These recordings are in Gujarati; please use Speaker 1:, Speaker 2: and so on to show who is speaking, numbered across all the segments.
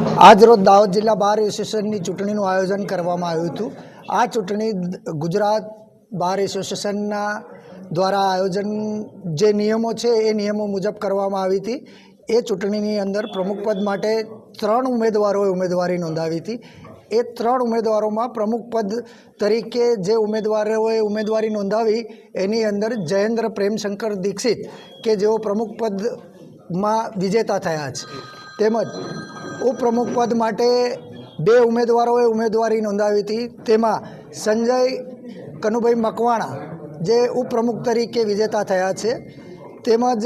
Speaker 1: આજ રોજ દાહોદ જિલ્લા બાર એસોસિએશનની ચૂંટણીનું આયોજન કરવામાં આવ્યું હતું। આ ચૂંટણી ગુજરાત બાર એસોસિએશનના દ્વારા આયોજન જે નિયમો છે એ નિયમો મુજબ કરવામાં આવી હતી। એ ચૂંટણીની અંદર પ્રમુખ પદ માટે 3 ઉમેદવારોએ ઉમેદવારી નોંધાવી હતી। એ 3 ઉમેદવારોમાં પ્રમુખ પદ તરીકે જે ઉમેદવારોએ ઉમેદવારી નોંધાવી એની અંદર જયેન્દ્ર પ્રેમશંકર દીક્ષિત કે જેઓ પ્રમુખ પદમાં વિજેતા થયા છે, તેમજ ઉપપ્રમુખ પદ માટે 2 ઉમેદવારોએ ઉમેદવારી નોંધાવી હતી। તેમાં સંજય કનુભાઈ મકવાણા જે ઉપપ્રમુખ તરીકે વિજેતા થયા છે, તેમજ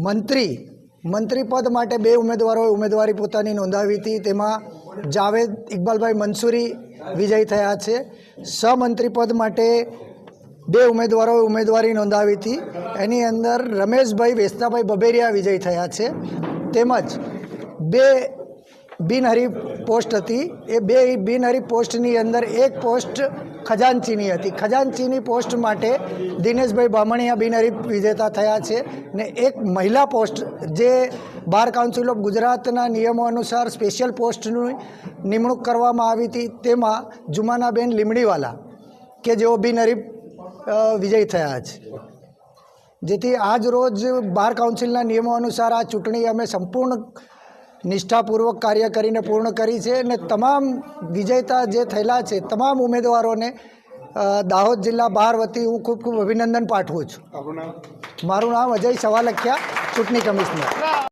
Speaker 1: મંત્રી પદ માટે 2 ઉમેદવારોએ ઉમેદવારી પોતાની નોંધાવી હતી। તેમાં જાવેદ ઇકબાલભાઈ મંસૂરી વિજય થયા છે। સહમંત્રી પદ માટે 2 ઉમેદવારોએ ઉમેદવારી નોંધાવી હતી। એની અંદર રમેશભાઈ વેસનાભાઈ બબેરિયા વિજય થયા છે। તેમજ 2 બિનહરીફ પોસ્ટ હતી। એ 2 બિનહરીફ પોસ્ટની અંદર એક પોસ્ટ ખજાનચીની હતી। ખજાનચીની પોસ્ટ માટે દિનેશભાઈ બામણિયા બિનહરીફ વિજેતા થયા છે ને એક મહિલા પોસ્ટ જે બાર કાઉન્સિલ ઓફ ગુજરાતના નિયમો અનુસાર સ્પેશિયલ પોસ્ટની નિમણૂક કરવામાં આવી હતી, તેમાં જુમાનાબેન લીમડીવાલા કે જેઓ બિનહરીફ વિજય થયા છે। જેથી આજ રોજ બાર કાઉન્સિલના નિયમો અનુસાર આ ચૂંટણી અમે સંપૂર્ણ નિષ્ઠાપૂર્વક કાર્ય કરીને પૂર્ણ કરી છે અને તમામ વિજેતા જે થયેલા છે તમામ ઉમેદવારોને દાહોદ જિલ્લા બાર વતી હું ખૂબ અભિનંદન પાઠવું છું। મારું નામ અજય સવાલખિયા, ચૂંટણી કમિશનર।